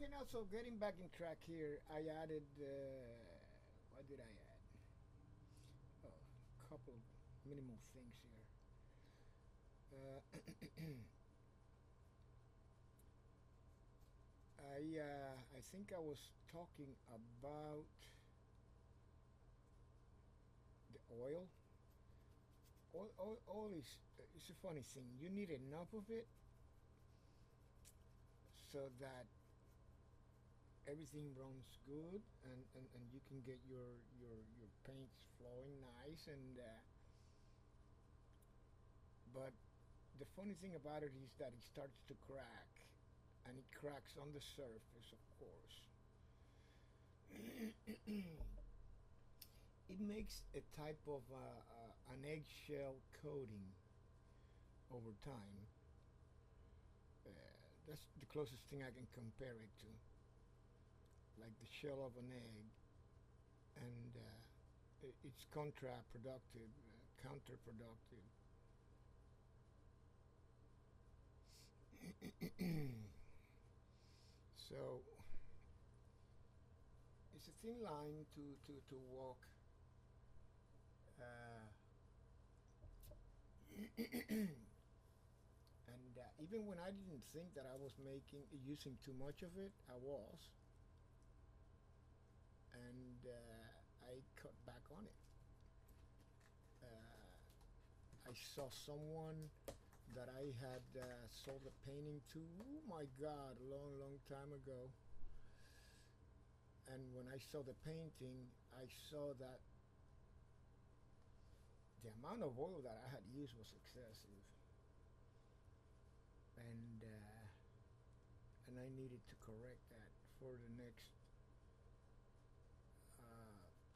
Okay, now so getting back in track here, I added. What did I add? Oh, a couple of minimal things here. I think I was talking about the oil. Oil is it's a funny thing. You need enough of it so that everything runs good and you can get your paints flowing nice but the funny thing about it is that it starts to crack and it cracks on the surface, of course. It makes a type of an eggshell coating over time. uh, that's the closest thing I can compare it to, like the shell of an egg. And it's counterproductive. So it's a thin line to walk. Uh, and even when I didn't think that I was using too much of it, I was, and I cut back on it. Uh, I saw someone that I had sold a painting to. Oh my God, a long time ago. And when I saw the painting, I saw that the amount of oil that I had used was excessive, and I needed to correct that for the next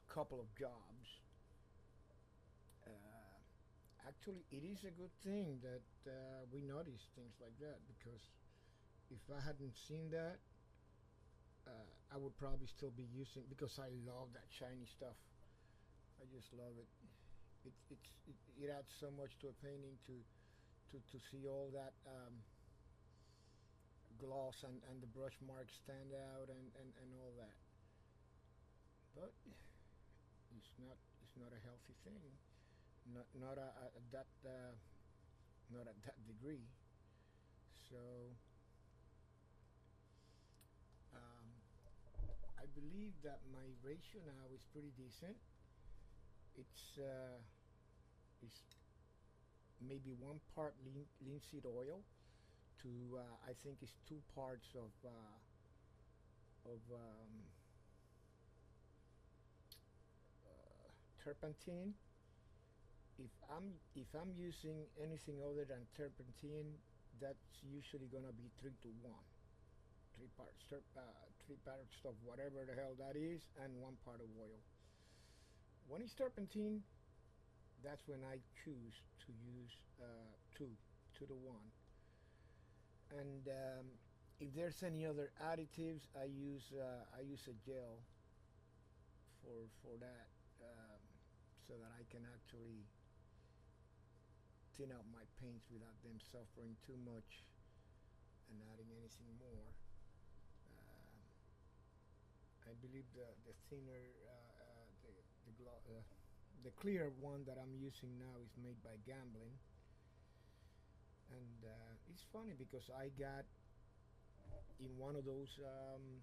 couple of jobs. Uh, Actually, it is a good thing that we notice things like that, because if I hadn't seen that, I would probably still be using, because I love that shiny stuff. I just love it. It adds so much to a painting to see all that gloss and the brush marks stand out and all that. But it's not a healthy thing. Not at that not at that degree. So um, I believe that my ratio now is pretty decent. It's it's maybe one part linseed oil to I think it's 2 parts of turpentine. If I'm using anything other than turpentine, that's usually gonna be 3 to 1. 3 parts of whatever the hell that is, and 1 part of oil. When it's turpentine, that's when I choose to use 2 to 1. And if there's any other additives, I use a gel for that, um, so that I can actually thin out my paints without them suffering too much and adding anything more. Um, I believe the thinner, the clear one that I'm using now is made by Gamblin, and it's funny because I got in one of those um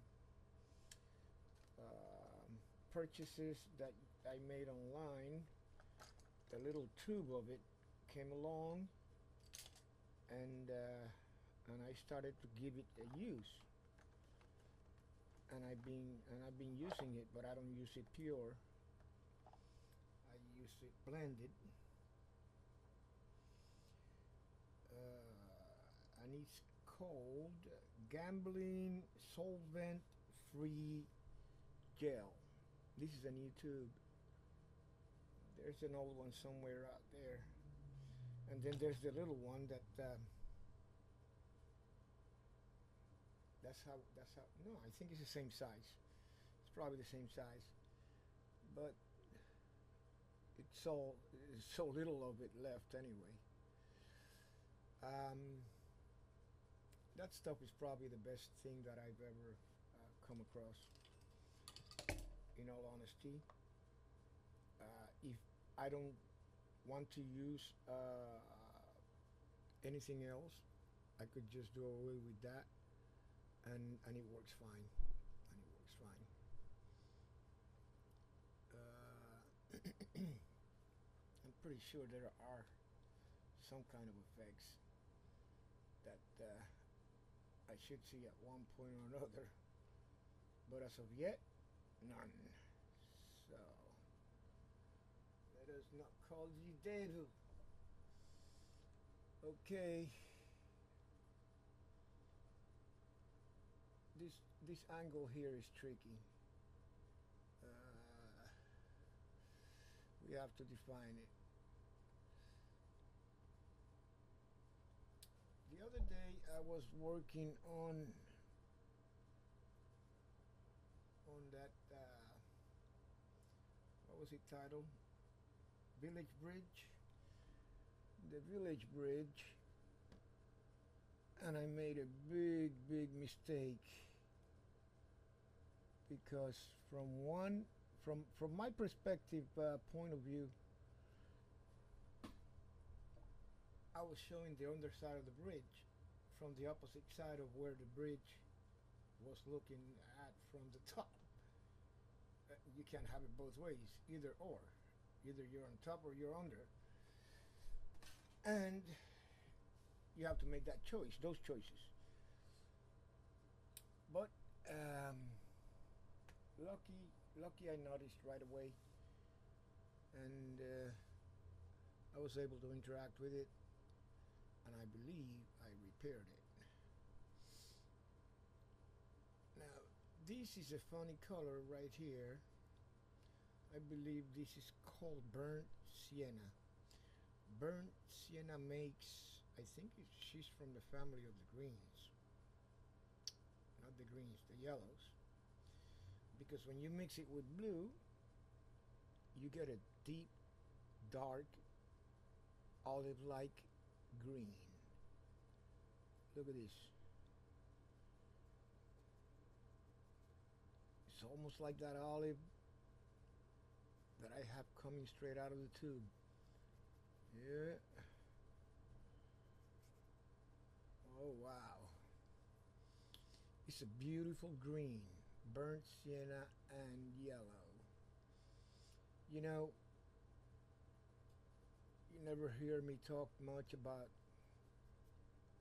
purchases that I made online. The little tube of it came along, and I started to give it a use, and I've been using it, but I don't use it pure. I use it blended, and it's called Gambling Solvent Free Gel. This is a new tube. There's an old one somewhere out there, and then there's the little one that's how. No, I think it's the same size. It's probably the same size, but it's so little of it left anyway. Um, That stuff is probably the best thing that I've ever come across. In all honesty, if I don't want to use anything else, I could just do away with that, and it works fine. And it works fine. I'm pretty sure there are some kind of effects that I should see at one point or another, but as of yet, none. So let us not call you devil. Okay, this this angle here is tricky. Uh, we have to define it. The other day I was working on that what was it titled? Village Bridge. The Village Bridge, and I made a big mistake because from my perspective point of view, I was showing the underside of the bridge from the opposite side of where the bridge was looking at from the top. You can't have it both ways, either or. Either you're on top or you're under. And you have to make that choice, those choices. But lucky I noticed right away, and I was able to interact with it, and I believe I repaired it. Now, this is a funny color right here. I believe this is called burnt sienna. Burnt sienna makes, I think she's from the family of the greens. Not the greens, the yellows. Because when you mix it with blue, you get a deep, dark, olive-like green. Look at this. It's almost like that olive that I have coming straight out of the tube. Yeah. Oh wow. It's a beautiful green, burnt sienna and yellow. You know, you never hear me talk much about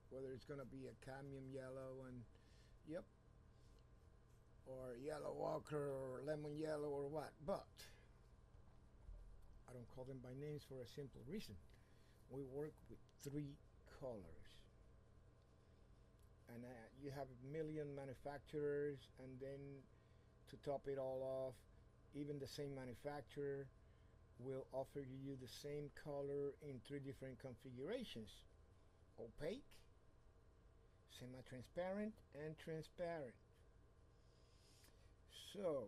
whether it's going to be a cadmium yellow and, yep, or yellow ochre or lemon yellow or what, but I don't call them by names for a simple reason. We work with three colors, and you have a million manufacturers, and then to top it all off, even the same manufacturer will offer you the same color in three different configurations: opaque, semi-transparent, and transparent. So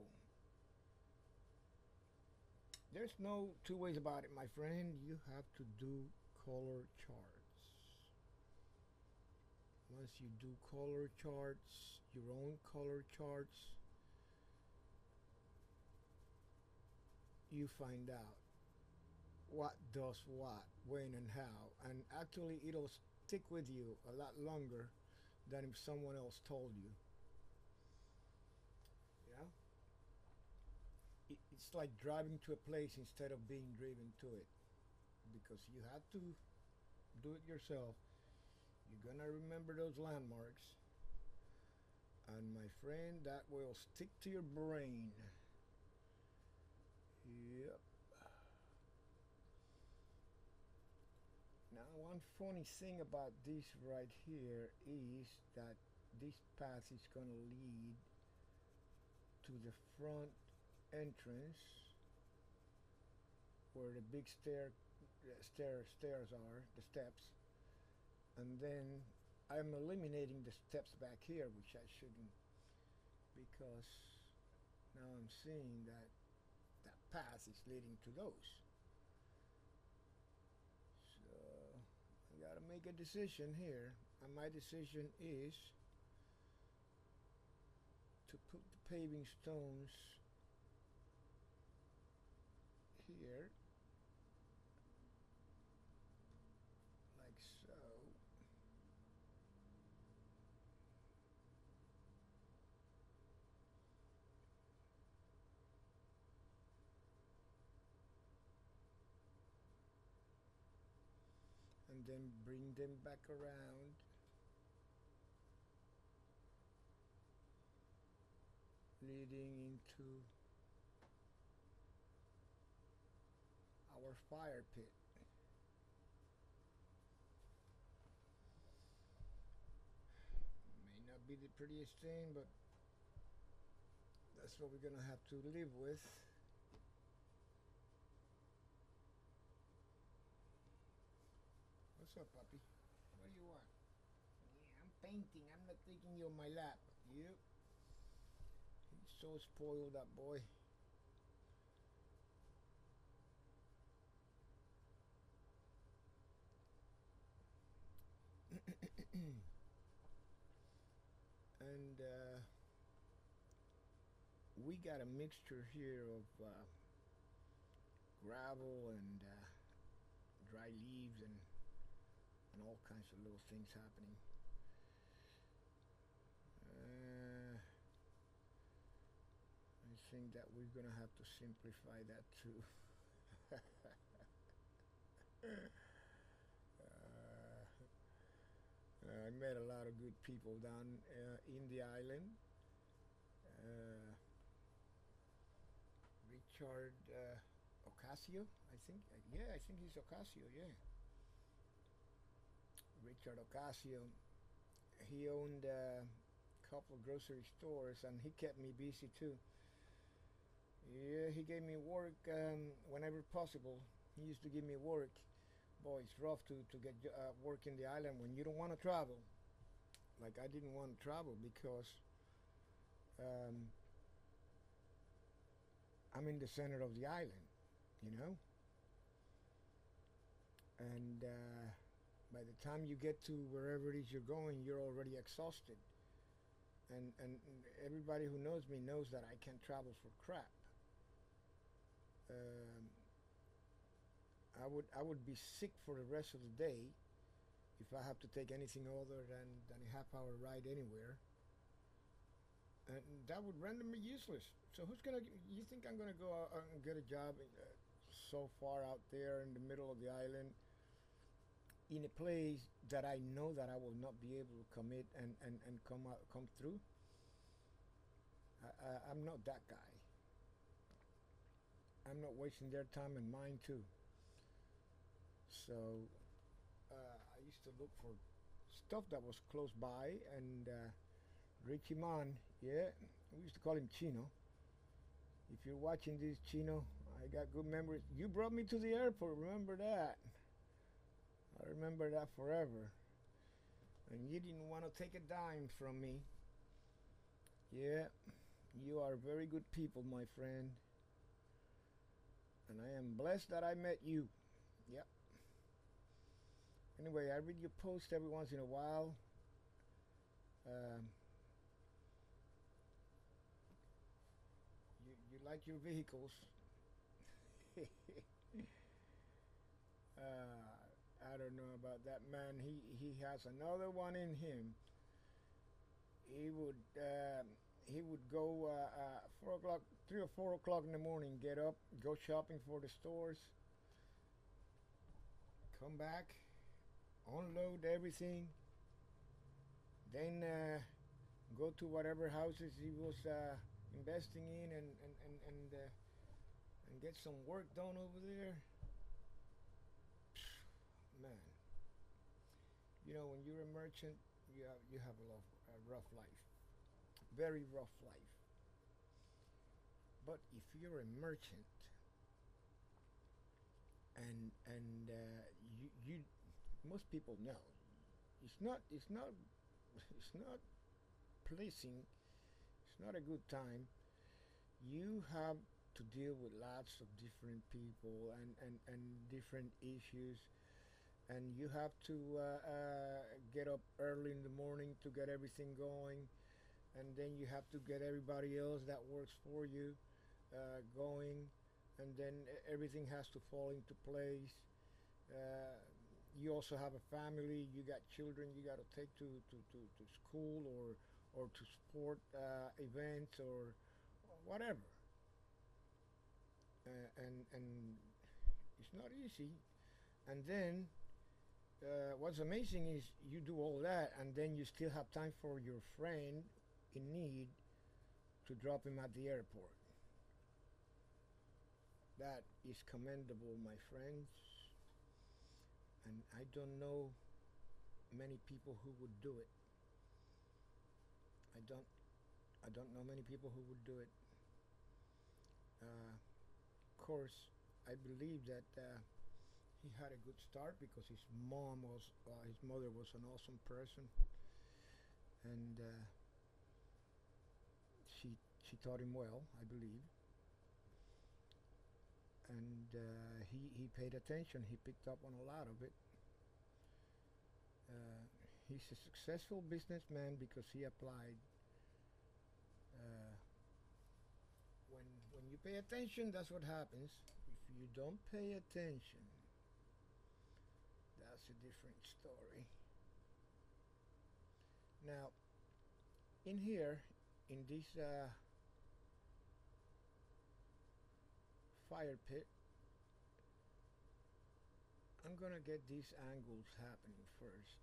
there's no two ways about it, my friend. You have to do color charts. Once you do color charts, your own color charts, you find out what does what, when, and how. And actually, it'll stick with you a lot longer than if someone else told you. Yeah? It's like driving to a place instead of being driven to it, because you have to do it yourself. You're gonna remember those landmarks, and my friend, that will stick to your brain. Yep. Now, one funny thing about this right here is that this path is gonna lead to the front entrance where the big stairs are, the steps, and then I'm eliminating the steps back here, which I shouldn't, because now I'm seeing that that path is leading to those. So I gotta make a decision here. And my decision is to put the paving stones here, like so. And then bring them back around, leading into our fire pit. May not be the prettiest thing, but that's what we're gonna have to live with. What's up, puppy? What do you want? Yeah, I'm painting. I'm not taking you on my lap. Yep. He's so spoiled, that boy. And we got a mixture here of gravel and dry leaves and all kinds of little things happening. I think that we're gonna have to simplify that too. I met a lot of good people down in the island. Uh, Richard Ocasio, I think. Yeah, I think he's Ocasio. Yeah, Richard Ocasio. He owned a couple of grocery stores, and he kept me busy too. Yeah, he gave me work whenever possible. He used to give me work. Boy, it's rough to get work in the island when you don't want to travel. Like I didn't want to travel because um, I'm in the center of the island, you know. And by the time you get to wherever it is you're going, you're already exhausted. And everybody who knows me knows that I can't travel for crap. Um, I would be sick for the rest of the day if I have to take anything other than a half-hour ride anywhere, and that would render me useless. So who's gonna? You think I'm gonna go out and get a job so far out there in the middle of the island, in a place that I know that I will not be able to commit and come through? I'm not that guy. I'm not wasting their time and mine too. So I used to look for stuff that was close by, and Richie Man, yeah, we used to call him Chino. If you're watching this, Chino, I got good memories. You brought me to the airport, remember that? I remember that forever. And you didn't want to take a dime from me. Yeah, you are very good people, my friend. And I am blessed that I met you. Yep. Anyway, I read your post every once in a while. Um, you like your vehicles. I don't know about that man. He has another one in him. He would he would go 4 o'clock, 3 or 4 o'clock in the morning. Get up, go shopping for the stores, come back, unload everything, then go to whatever houses he was investing in and get some work done over there. Man, you know when you're a merchant, you have a rough life, very rough life. But if you're a merchant and you most people know it's not it's not pleasing. It's not a good time. You have to deal with lots of different people and different issues. and you have to get up early in the morning to get everything going, and then you have to get everybody else that works for you going, and then everything has to fall into place. Uh, you also have a family. You got children. You got to take to school or to sport events or whatever. And it's not easy. And then what's amazing is you do all that, and then you still have time for your friend in need to drop him at the airport. That is commendable, my friends. And I don't know many people who would do it. I don't. I don't know many people who would do it. Of course, I believe that he had a good start because his mother was an awesome person, and she she taught him well, I believe, and he paid attention. He picked up on a lot of it. Uh, he's a successful businessman because he applied. Uh, when you pay attention, that's what happens. If you don't pay attention, that's a different story. Now, in here, in this fire pit, I'm gonna get these angles happening first.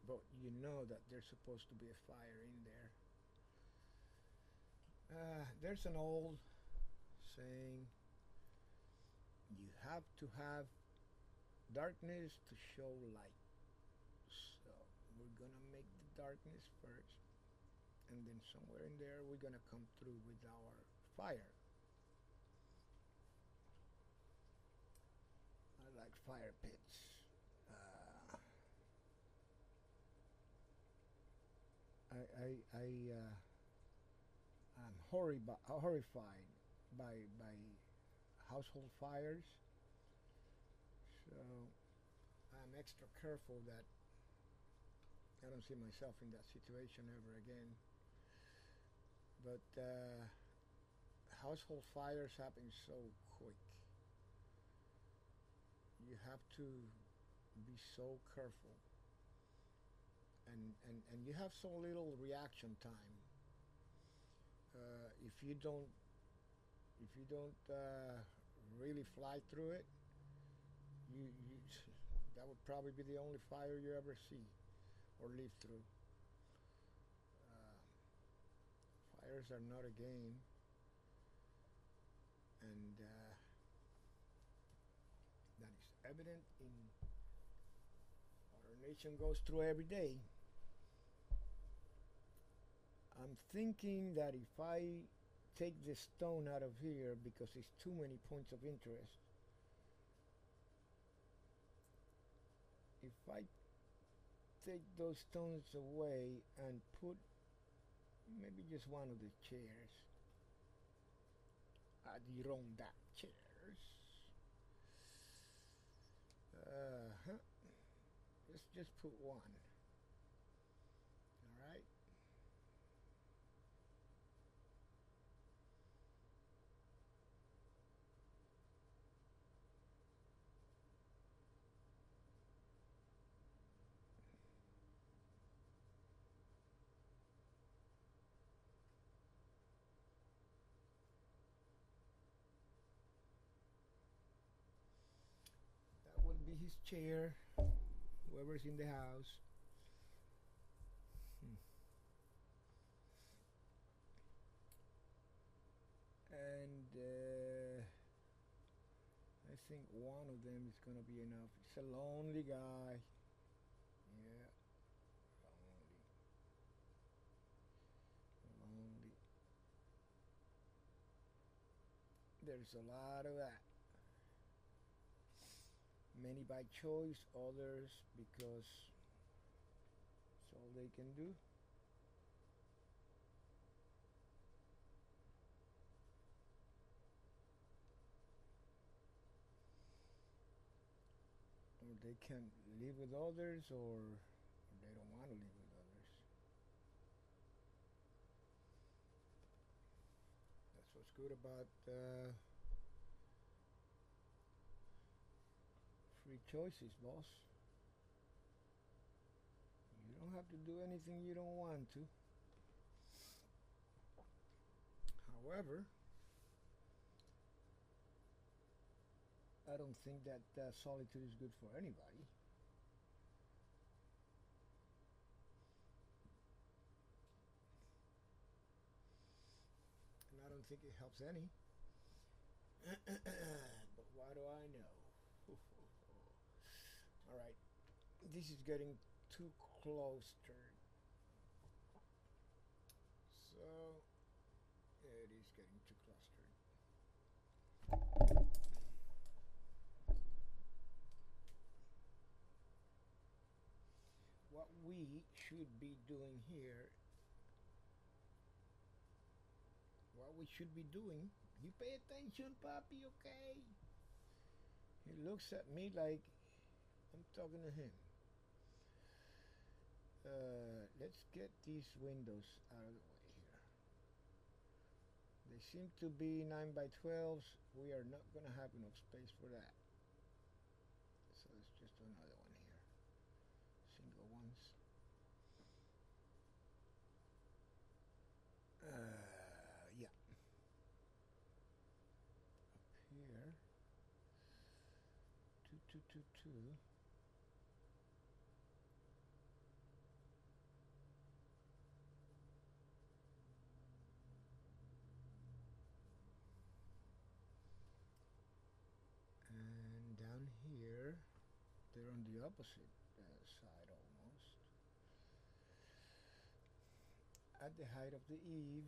But you know that there's supposed to be a fire in there. There's an old saying, you have to have darkness to show light. So we're gonna make the darkness first, and then somewhere in there we're gonna come through with our fire. I like fire pits. Uh, I I'm horrified by household fires, so I'm extra careful that I don't see myself in that situation ever again. But household fires happen so quick. You have to be so careful, and you have so little reaction time. If you don't really fly through it, you that would probably be the only fire you ever see or live through. Uh, Fires are not a game, and that is evident in what our nation goes through every day. I'm thinking that if I take the stone out of here because it's too many points of interest, if I take those stones away and put maybe just one of the chairs, Adirondack chairs, huh, just put one, all right? That would be his chair, whoever's in the house. Hmm. And I think one of them is gonna be enough. It's a lonely guy. Yeah, lonely, lonely. There's a lot of that. Many by choice, others because it's all they can do. Or they can live with others, or they don't want to live with others. That's what's good about free choices, boss. You don't have to do anything you don't want to. However, I don't think that solitude is good for anybody. And I don't think it helps any. But why do I know? All right, this is getting too clustered. So it is getting too clustered. What we should be doing here, what we should be doing, you pay attention, Papi, okay? He looks at me like I'm talking to him. Let's get these windows out of the way here. They seem to be 9 by 12s. We are not going to have enough space for that. So let's just do another one here. Single ones. Yeah. Up here. 2, 2, 2, 2. And down here, they're on the opposite side almost. At the height of the eave,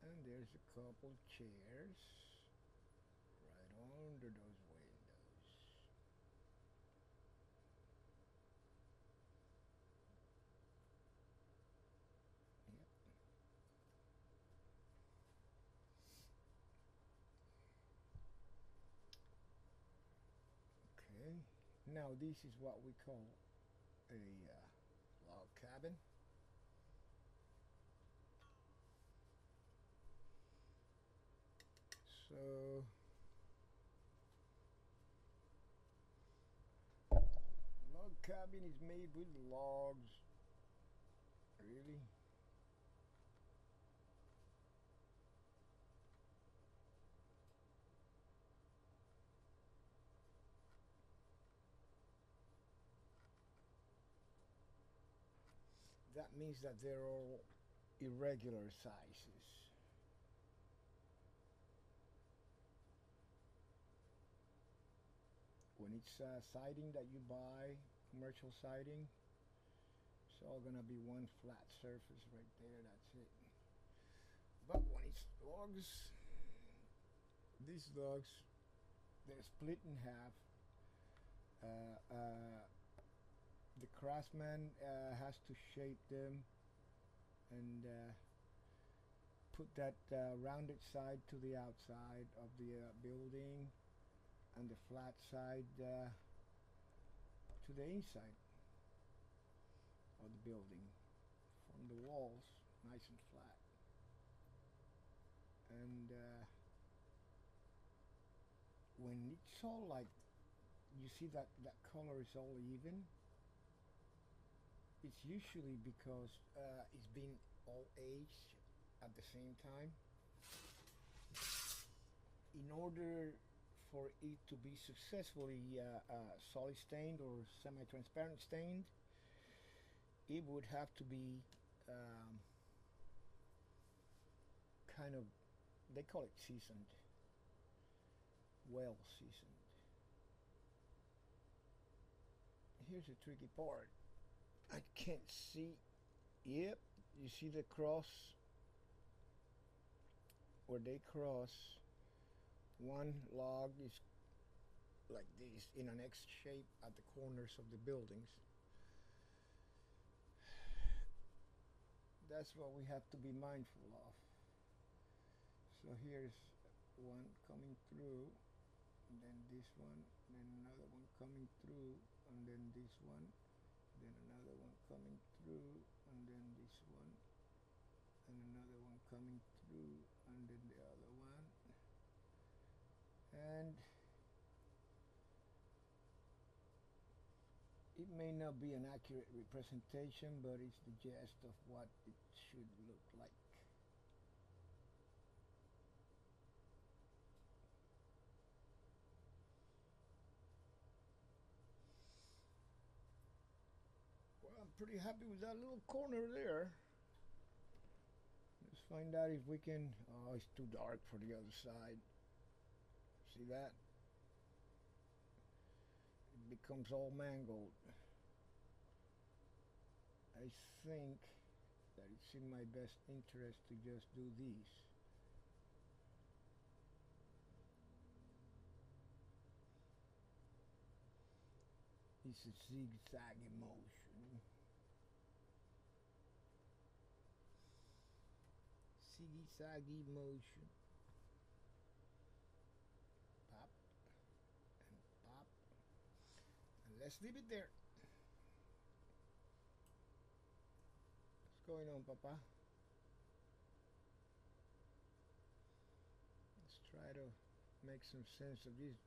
and there's a couple chairs right under those windows. Yep. Okay. Now this is what we call a log cabin. So log cabin is made with logs. Really? That means that they're all irregular sizes. When it's siding that you buy, commercial siding, it's all gonna be one flat surface right there. That's it. But when it's logs, these logs, they're split in half. Uh, uh, the craftsman has to shape them and put that rounded side to the outside of the building and the flat side to the inside of the building from the walls, nice and flat. And when it's all like, you see that that color is all even, it's usually because it's been all aged at the same time. In order for it to be successfully solid stained or semi-transparent stained, it would have to be kind of, they call it seasoned, well seasoned. Here's the tricky part. I can't see. Yep, you see the cross where they cross. One log is like this in an X shape at the corners of the buildings. That's what we have to be mindful of. So here's one coming through, and then this one, then another one coming through, and then this one, then another one coming through, and then this one, and another one coming through, and then the other one. And it may not be an accurate representation, but it's the gist of what it should look like. Well, I'm pretty happy with that little corner there. Let's find out if we can. Oh, it's too dark for the other side. See that? It becomes all mangled. I think that it's in my best interest to just do these. It's a zigzag motion. Zigzaggy motion. Pop and pop. And let's leave it there. What's going on, Papa? Let's try to make some sense of this.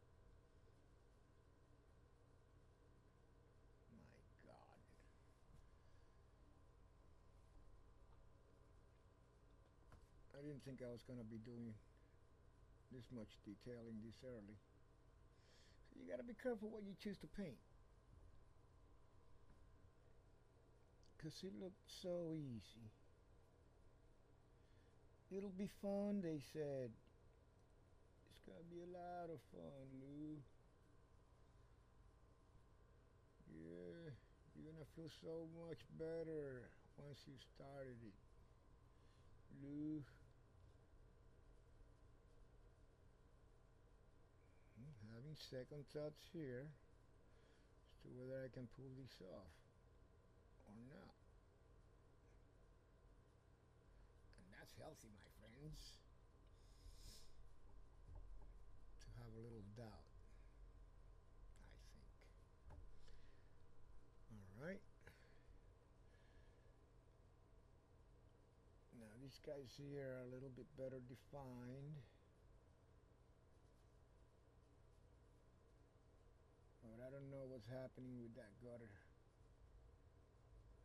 My God. I didn't think I was going to be doing this much detailing this early. So you got to be careful what you choose to paint. Because it looked so easy. It'll be fun, they said. It's going to be a lot of fun, Lou. Yeah, you're going to feel so much better once you started it, Lou. Having second thoughts here as to whether I can pull this off or not. And that's healthy, my friends, to have a little doubt, I think. Alright. Now these guys here are a little bit better defined. But I don't know what's happening with that gutter.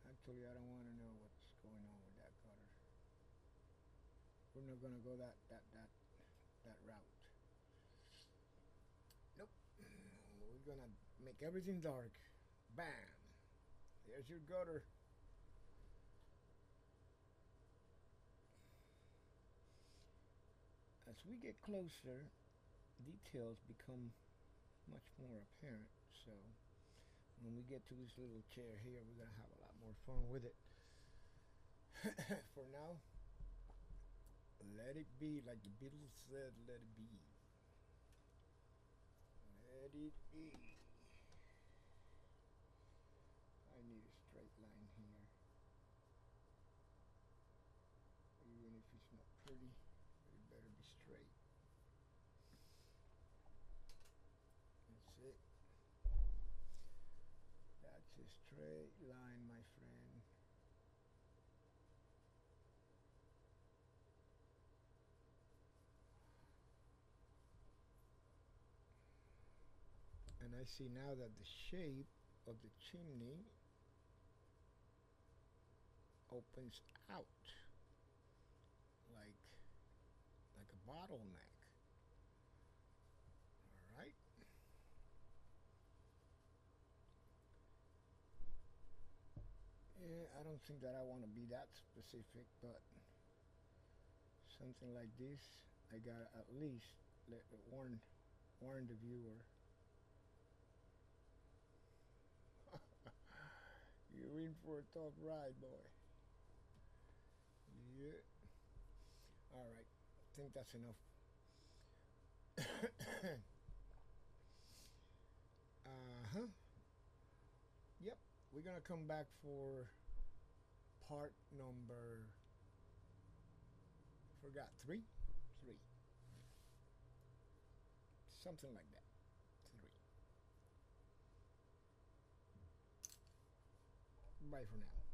Actually, I don't want to know what's going on with that gutter. We're not gonna go that route. Nope. We're gonna make everything dark. Bam. There's your gutter. As we get closer, details become much more apparent. So when we get to this little chair here, we're gonna have a lot more fun with it. For now, let it be, like the Beatles said, let it be. Let it be. I need a straight line here. Even if it's not pretty, but it better be straight. That's it. That's a straight line, my friend. And I see now that the shape of the chimney opens out like a bottleneck. All right. Yeah, I don't think that I want to be that specific, but something like this, I gotta at least warn the viewer. You're in for a tough ride, boy. Yeah. All right. I think that's enough. Uh huh. Yep. We're gonna come back for part number, forgot, three, something like that, three. Bye for now.